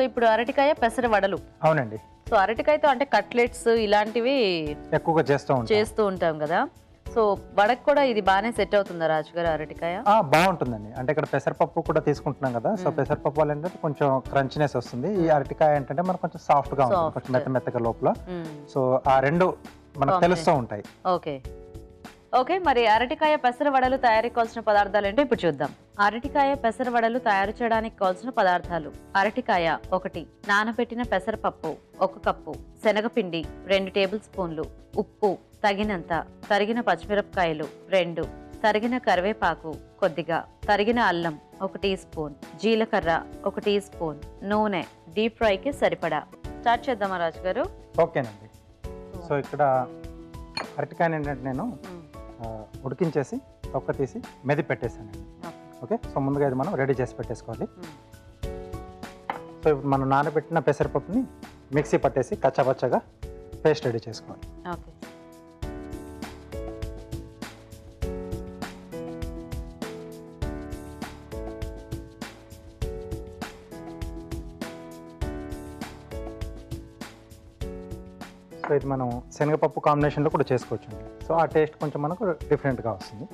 ఇప్పుడు అరటికాయ పెసర వడలు. అవునండి. సో అరటికాయతో అంటే కట్లెట్స్ ఇలాంటివి ఎక్కువగా చేస్తూ ఉంటాం కదా. సో వడకు కూడా ఇది బాగానే సెట్ అవుతుందా రాజుగారు అరటికాయ? బాగుంటుందండి. అంటే ఇక్కడ పెసరపప్పు కూడా తీసుకుంటున్నాం కదా, సో పెసరపప్పు వల్ల ఏంటంటే కొంచెం క్రంచినెస్ వస్తుంది. ఈ అరటికాయ ఏంటంటే మనకు కొంచెం సాఫ్ట్ గా ఉంటుంది, కొంచెం మెత్తగా లోపల. సో ఆ రెండు మనకు తెలుస్తూ ఉంటాయి. Okay okay. మరి అరటికాయ పెసర వడలు తయారీకి కావాల్సిన పదార్థాలు ఏంటో ఇప్పుడు చూద్దాం. అరటికాయ పెసర వడలు తయారు చేయడానికి కావాల్సిన పదార్థాలు: అరటికాయ 1, నానబెట్టిన పెసరపప్పు 1 కప్పు, శనగపిండి 2 టేబుల్ స్పూన్లు, ఉప్పు తగినంత, తరిగిన పచ్చిమిరపకాయలు 2, తరిగిన కరివేపాకు కొద్దిగా, తరిగిన అల్లం 1 టీ స్పూన్, జీలకర్ర 1 టీ స్పూన్, నూనె డీప్ ఫ్రైకి సరిపడా. స్టార్ట్ చేద్దామా రాజు గారు? ఓకేనండి. సో ఇక్కడ అరటికాయని ఏంటంటే నేను ఉడికించేసి తొక్క తీసి మెది పెట్టేసానండి. ఓకే, సో ముందుగా ఇది మనం రెడీ చేసి పెట్టేసుకోవాలి. సో ఇప్పుడు మనం నానబెట్టిన పెసరపప్పుని మిక్సీ పట్టేసి కచ్చాపచ్చగా పేస్ట్ రెడీ చేసుకోవాలి. ఓకే. సో ఇది మనం శనగపప్పు కాంబినేషన్లో కూడా చేసుకోవచ్చు. సో ఆ టేస్ట్ కొంచెం మనకు డిఫరెంట్గా వస్తుంది.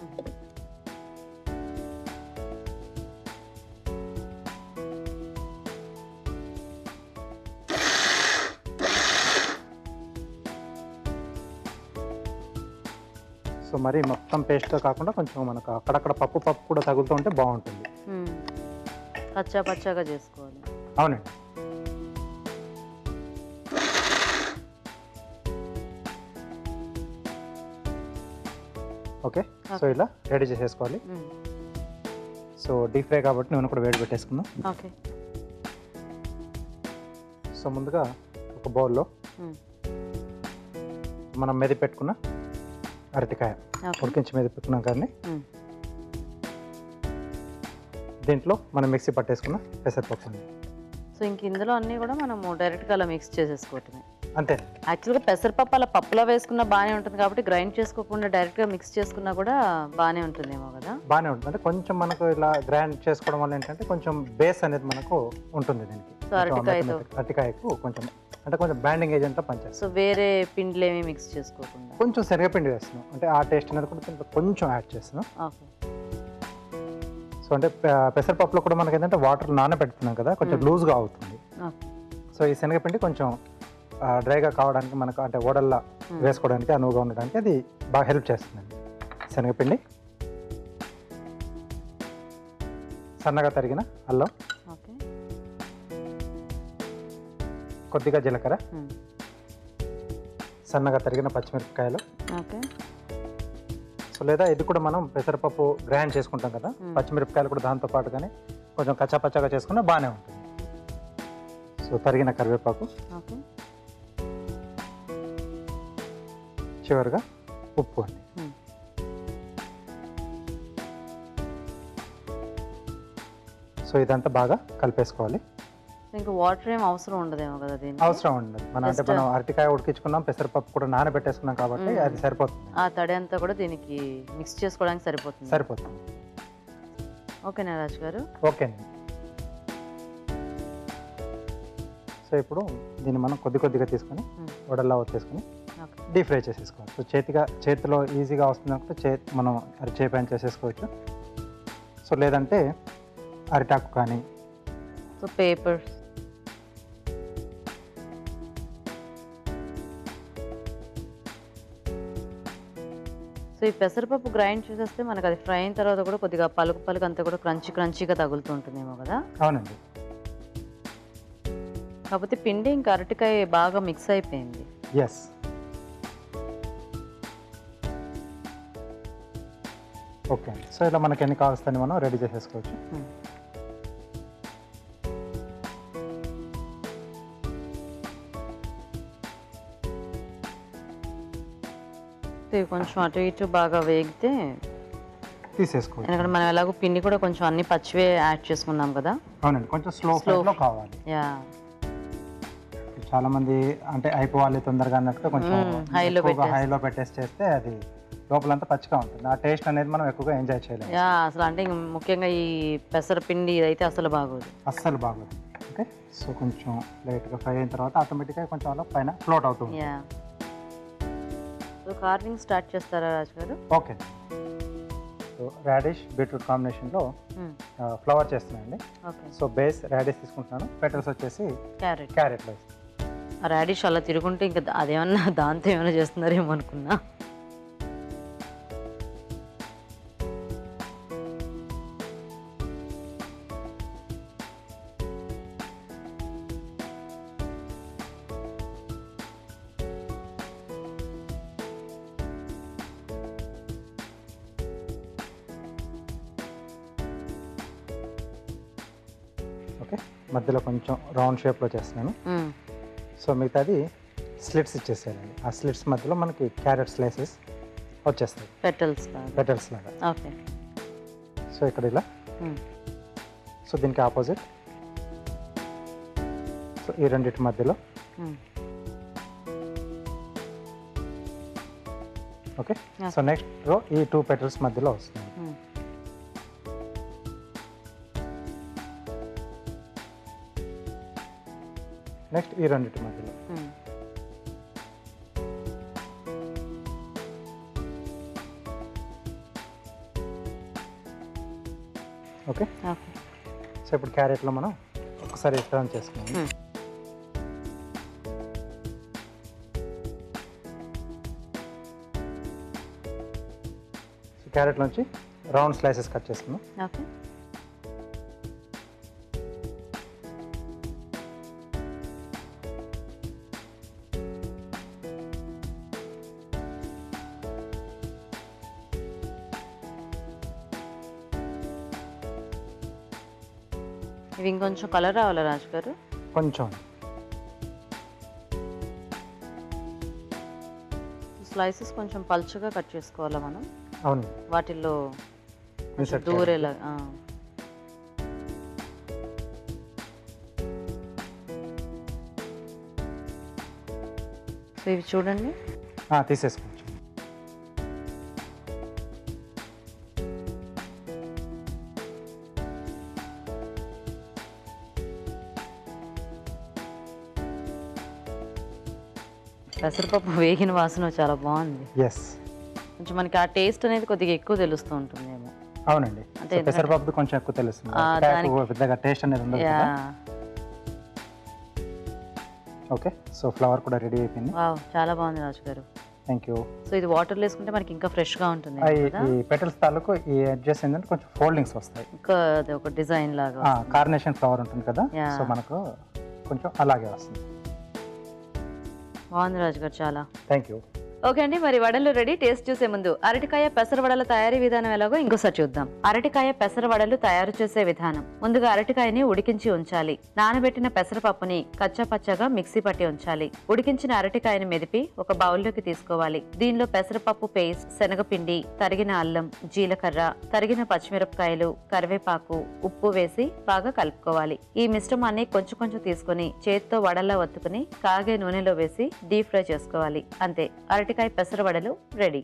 సో మరి మొత్తం పేస్ట్గా కాకుండా కొంచెం మనకు అక్కడక్కడ పప్పు కూడా తగులుతూ ఉంటే బాగుంటుంది. పచ్చా పచ్చాగా చేసుకోవాలి. అవునండి. ఓకే, సో ఇలా రెడీ చేసేసుకోవాలి. సో డీప్ ఫ్రై కాబట్టి నూనె కూడా వేడి పెట్టేసుకుందాం. ఓకే. సో ముందుగా ఒక బౌల్లో మనం మెది పెట్టుకున్న అరటికాయ ఉడికించి మెది పెట్టుకున్నాం కానీ దీంట్లో మనం మిక్సీ పట్టేసుకున్న పెసరపప్పు. సో ఇంక ఇందులో అన్నీ కూడా మనము డైరెక్ట్గా అలా మిక్స్ చేసేసుకోవటమే. అంతే. యాక్చువల్గా పెసరపప్పు అలా పప్పులో వేసుకున్నా బాగానే ఉంటుంది కాబట్టి గ్రైండ్ చేసుకోకుండా డైరెక్ట్గా మిక్స్ చేసుకున్నా కూడా బాగానే ఉంటుందేమో కదా. బాగానే ఉంటుంది. అంటే కొంచెం మనకు ఇలా గ్రైండ్ చేసుకోవడం వల్ల ఏంటంటే కొంచెం బేస్ అనేది మనకు ఉంటుంది దీనికి. సో అరటికాయకు కొంచెం అంటే కొంచెం బ్యాండింగ్ ఏజెంట్లో పనిచేస్తుంది. సో వేరే పిండిలు ఏమి మిక్స్ చేసుకోకుండా కొంచెం శనగపిండి వేస్తున్నాం, అంటే ఆ టేస్ట్ అనేది కూడా కొంచెం యాడ్ చేస్తున్నాం. ఓకే. సో అంటే పెసరపప్పులో కూడా మనకి ఏంటంటే వాటర్ నానబెడుతున్నాం కదా, కొంచెం లూజ్గా అవుతుంది. సో ఈ శనగపిండి కొంచెం డ్రైగా కావడానికి మనకు అంటే ఓడల్లా వేసుకోవడానికి అనువుగా ఉండడానికి అది బాగా హెల్ప్ చేస్తుందండి. శనగపిండి, సన్నగా తరిగిన అల్లం, కొద్దిగా జీలకర్ర, సన్నగా తరిగిన పచ్చిమిరపకాయలు. సో లేదా ఇది కూడా మనం పెసరపప్పు గ్రైండ్ చేసుకుంటాం కదా, పచ్చిమిరపకాయలు కూడా దాంతో పాటుగానే కొంచెం కచ్చాపచ్చాగా చేసుకున్నా బాగానే ఉంటుంది. సో తరిగిన కరివేపాకు, చివరిగా ఉప్పు అండి. సో ఇదంతా బాగా కలిపేసుకోవాలి. ఇంకా వాటర్ ఏం అవసరం ఉండదేమో కదా దీనికి? అవసరం ఉండదు. మనం అంటే మనం అరటికాయ ఉడికించుకున్నాం, పెసరపప్పు కూడా నానబెట్టేసుకున్నాం కాబట్టి అది సరిపోతుంది. ఆ తడి అంతా కూడా దీనికి మిక్స్ చేసుకోవడానికి సరిపోతుంది. ఓకేనా రాజు గారు? ఓకేనండి. సో ఇప్పుడు దీన్ని మనం కొద్దిగా తీసుకొని వడల్లా వచ్చేసుకొని డీప్ ఫ్రై చేసేసుకోవాలి. సో చేతిలో ఈజీగా వస్తుంది అనుకుంటే మనం అరిచే పైన చేసేసుకోవచ్చు. సో లేదంటే అరిటాకు కానీ సో పేపర్. సో ఈ పెసరపప్పు గ్రైండ్ చేసేస్తే మనకు అది ఫ్రై అయిన తర్వాత కూడా కొద్దిగా పలుకు అంతా కూడా క్రంచీగా తగులుతూ ఉంటుందేమో కదా. అవునండి. కాకపోతే పిండి ఇంకా అరటికాయ బాగా మిక్స్ అయిపోయింది. ఎస్. ఓకే అండి. సో ఇలా మనకి ఎన్ని కావాల్సిందని మనం రెడీ చేసేసుకోవచ్చు. కొంచెం అటు ఇటు బాగా వేగితే తీసేసుకోవచ్చు. ఎందుకంటే మనం ఎలాగో పిండి కూడా కొంచెం అన్ని పచ్చివే యాడ్ చేసుకున్నాం కదా. అవునండి, కొంచెం స్లో ఫ్లేమ్లో కావాలి. చాలా మంది అంటే అయిపోవాలి తొందరగా అన్నట్టుగా కొంచెం హైలో పెట్టేసి చేస్తే అది లోపలంతా పచ్చిగా ఉంటుంది. ఆ టేస్ట్ అనేది మనం ఎక్కువగా ఎంజాయ్ చేయలేము. అసలు అంటే ముఖ్యంగా ఈ పెసరపిండి అయితే అసలు బాగోదు. అస్సలు బాగోదు. ఓకే, సో కొంచెం లైట్గా ఫ్రై అయిన తర్వాత ఆటోమేటిక్గా కొంచెం అలా పైన ఫ్లోట్ అవుతుంది. యా, సో కార్వింగ్ స్టార్ట్ చేస్తారా రాజు గారు? ఓకే, సో రాడిష్ బీట్రూట్ కాంబినేషన్లో ఫ్లవర్ చేస్తున్నాయండి. ఓకే, సో బేస్ రాడిష్ తీసుకుంటున్నాను, పెటల్స్ వచ్చేసి క్యారెట్. క్యారెట్లో వేస్తాను. రాడిష్ అలా తిరుగుంటే ఇంకా అదేమన్నా దాంతో ఏమైనా చేస్తున్నారేమో అనుకున్నా. ఓకే, మధ్యలో కొంచెం రౌండ్ షేప్లో చేస్తున్నాను. సో మిగతాది స్లిట్స్ ఇచ్చేసేయాలండి. ఆ స్లిట్స్ మధ్యలో మనకి క్యారెట్ స్లైసెస్ వచ్చేస్తాయి, పెటల్స్ లాగా. ఓకే, సో ఇక్కడ ఇలా, సో దీనికి ఆపోజిట్, సో ఈ రెండింటి మధ్యలో. ఓకే, సో నెక్స్ట్ రో ఈ 2 పెటల్స్ మధ్యలో వస్తుంది. నెక్స్ట్ ఈ రెండింటి మధ్యలో. ఓకే, సో ఇప్పుడు క్యారెట్లో మనం ఒకసారి టర్న్ చేసుకున్నాం. సో క్యారెట్ నుంచి రౌండ్ స్లైసెస్ కట్ చేసుకున్నాం. ఓకే, ఇవి ఇంకొంచెం కలర్ రావాలా రాజు గారు? కొంచెం స్లైసెస్ కొంచెం పల్చగా కట్ చేసుకోవాలా మనం? అవును, వాటిల్లో Insert దూరేలా. సో ఇవి చూడండి, తీసేసుకోవచ్చు. పెసరపప్పు వేగిన వాసన చాలా బాగుంది. ఎస్, కొంచెం మనకి ఆ టేస్ట్ అనేది కొద్దిగా ఎక్కువ తెలుస్తూ ఉంటుందేమో. అవునండి, అంటే పెసరపప్పు కొంచెం ఎక్కువ తెలుస్తుంది, పెద్దగా టేస్ట్ అనేది ఉండదు కదా. ఓకే, సో ఫ్లవర్ కూడా రెడీ అయిపోయింది. వావ్, చాలా బాగుంది రాజు గారు. Thank you. సో ఇది వాటర్లో వేసుకుంటే మనకి ఇంకా ఫ్రెష్గా ఉంటుంది ఈ పెటల్స్ తాలూకు ఈ ఎడ్జెస్ ఏంటంటే కొంచెం ఫోల్డింగ్స్ వస్తాయి, ఇంకా అది ఒక డిజైన్ లాగా. కార్నేషన్ ఫ్లవర్ ఉంటుంది కదా, Yeah. సో మనకు కొంచెం అలాగే వస్తుంది. బాగుంది రాజు గారు, చాలా. Thank you. ఓకే అండి, మరి వడలు రెడీ. టేస్ట్ చూసే ముందు అరటికాయ పెసర వడల తయారీ విధానం ఎలాగో ఇంకోసారి చూద్దాం. అరటికాయ పెసర వడలు తయారు చేసే విధానం: ముందుగా అరటికాయని ఉడికించి ఉంచాలి. నానబెట్టిన పెసరపప్పుని కచ్చపచ్చగా మిక్సీ పట్టి ఉంచాలి. ఉడికించిన అరటికాయని మెదిపి ఒక బౌల్లోకి తీసుకోవాలి. దీనిలో పెసరపప్పు పేస్ట్, శనగపిండి, తరిగిన అల్లం, జీలకర్ర, తరిగిన పచ్చిమిరపకాయలు, కరివేపాకు, ఉప్పు వేసి బాగా కలుపుకోవాలి. ఈ మిశ్రమాన్ని కొంచెం కొంచెం తీసుకుని చేత్తో వడల్లా ఒత్తుకుని కాగే నూనెలో వేసి డీప్ ఫ్రై చేసుకోవాలి. అంతే, అరటికాయ పెసర వడలు రెడీ.